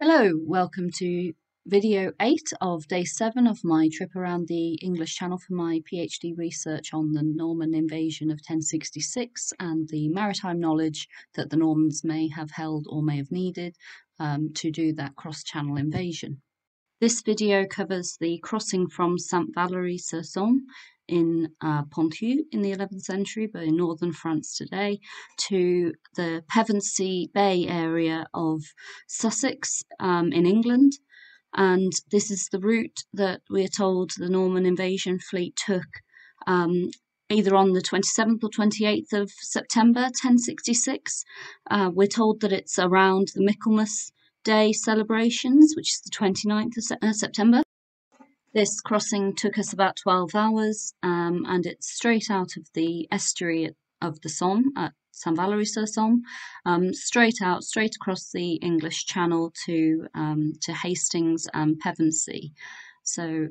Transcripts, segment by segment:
Hello, welcome to video 8 of day 7 of my trip around the English Channel for my PhD research on the Norman invasion of 1066 and the maritime knowledge that the Normans may have held or may have needed to do that cross-channel invasion. This video covers the crossing from Saint-Valery-sur-Somme in Ponthieu in the 11th century, but in northern France today, to the Pevensey Bay area of Sussex in England. And this is the route that we're told the Norman invasion fleet took either on the 27th or 28th of September 1066. We're told that it's around the Michaelmas Day celebrations, which is the 29th of September. This crossing took us about 12 hours and it's straight out of the estuary of the Somme at Saint-Valery-sur-Somme, straight across the English Channel to Hastings and Pevensey. So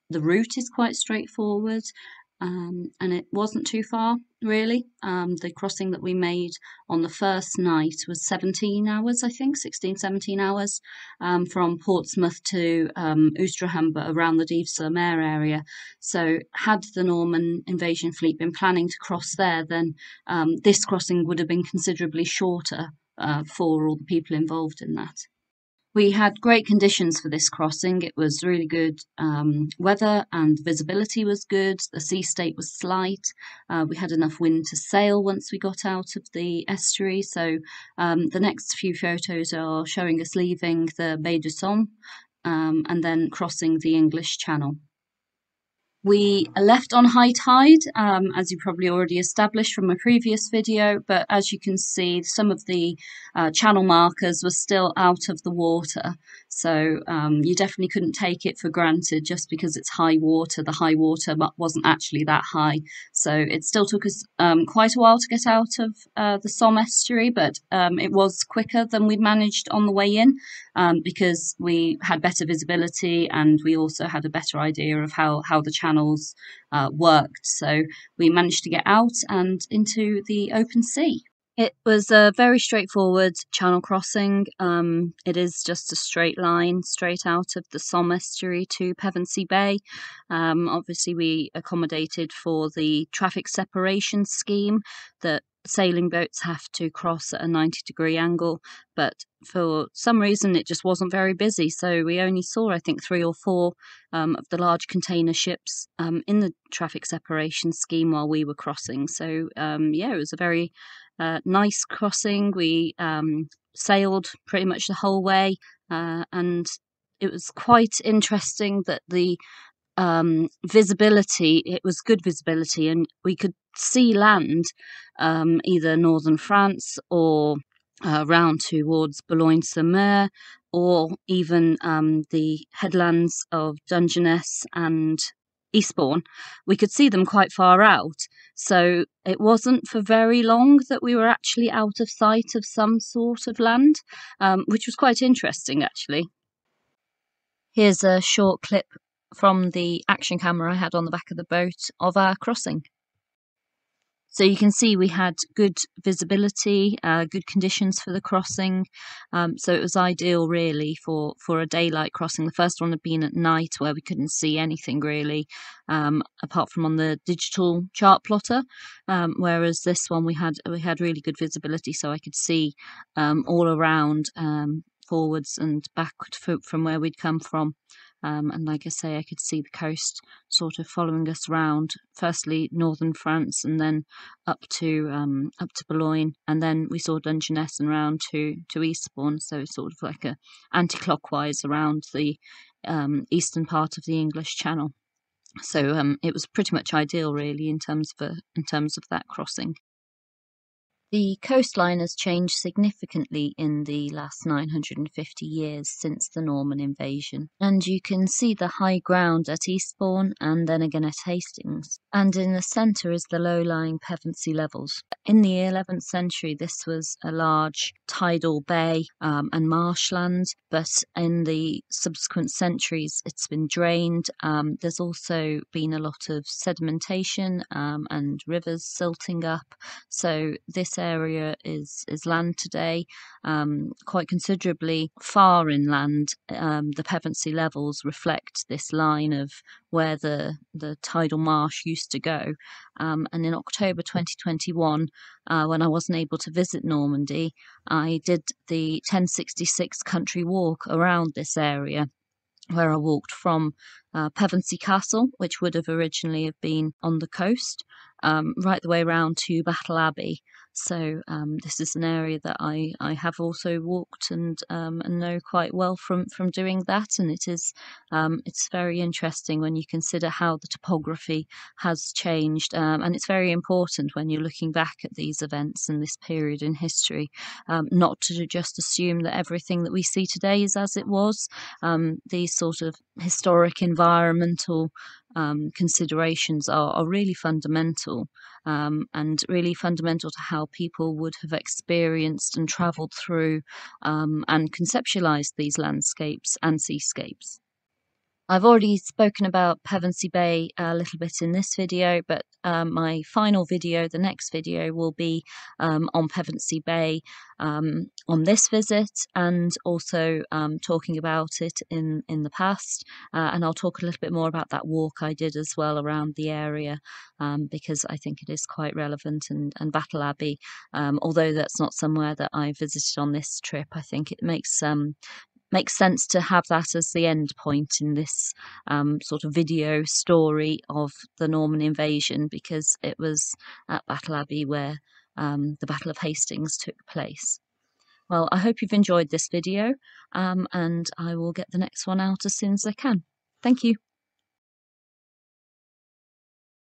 the route is quite straightforward. And it wasn't too far, really. The crossing that we made on the first night was 17 hours, I think, 17 hours, from Portsmouth to Ouistreham, but around the Dives-sur-Mer area. So had the Norman invasion fleet been planning to cross there, then this crossing would have been considerably shorter for all the people involved in that. We had great conditions for this crossing. It was really good weather and visibility was good. The sea state was slight. We had enough wind to sail once we got out of the estuary. So the next few photos are showing us leaving the Baie de Somme and then crossing the English Channel. We left on high tide, as you probably already established from a previous video, but as you can see, some of the channel markers were still out of the water. So you definitely couldn't take it for granted just because it's high water. The high water wasn't actually that high. So it still took us quite a while to get out of the Somme estuary, but it was quicker than we'd managed on the way in because we had better visibility and we also had a better idea of how the channels worked. So we managed to get out and into the open sea. It was a very straightforward channel crossing. It is just a straight line straight out of the Somme estuary to Pevensey Bay. Obviously we accommodated for the traffic separation scheme that sailing boats have to cross at a 90-degree angle, but for some reason it just wasn't very busy, so we only saw I think 3 or 4 of the large container ships in the traffic separation scheme while we were crossing. So yeah, it was a very nice crossing. We sailed pretty much the whole way and it was quite interesting that the visibility, it was good visibility and we could see land either northern France or round towards Boulogne-sur-Mer or even the headlands of Dungeness and Eastbourne. We could see them quite far out, so it wasn't for very long that we were actually out of sight of some sort of land, which was quite interesting actually. Here's a short clip from the action camera I had on the back of the boat of our crossing. So you can see we had good visibility, good conditions for the crossing. So it was ideal really for a daylight crossing. The first one had been at night where we couldn't see anything really, apart from on the digital chart plotter. Whereas this one we had really good visibility, so I could see all around, forwards and backward from where we'd come from. And like I say, I could see the coast sort of following us round, firstly northern France and then up to Boulogne, and then we saw Dungeness and round to Eastbourne, so sort of like a anti-clockwise around the eastern part of the English Channel. So it was pretty much ideal really in terms of that crossing. The coastline has changed significantly in the last 950 years since the Norman invasion, and you can see the high ground at Eastbourne and then again at Hastings, and in the centre is the low-lying Pevensey levels. In the 11th century this was a large tidal bay and marshland, but in the subsequent centuries it's been drained. There's also been a lot of sedimentation and rivers silting up, so this this area is land today, quite considerably far inland. The Pevensey levels reflect this line of where the tidal marsh used to go. And in October 2021, when I wasn't able to visit Normandy, I did the 1066 country walk around this area, where I walked from Pevensey Castle, which would have originally have been on the coast, right the way around to Battle Abbey. So this is an area that I have also walked and know quite well from doing that, and it's very interesting when you consider how the topography has changed, and it's very important when you're looking back at these events and this period in history, not to just assume that everything that we see today is as it was. These sort of historic environmental considerations are really fundamental, and really fundamental to how people would have experienced and travelled through and conceptualised these landscapes and seascapes. I've already spoken about Pevensey Bay a little bit in this video, but my final video, the next video, will be on Pevensey Bay on this visit, and also talking about it in the past. And I'll talk a little bit more about that walk I did as well around the area, because I think it is quite relevant. And Battle Abbey, although that's not somewhere that I visited on this trip, I think it makes sense to have that as the end point in this sort of video story of the Norman invasion, because it was at Battle Abbey where the Battle of Hastings took place. Well, I hope you've enjoyed this video, and I will get the next one out as soon as I can. Thank you.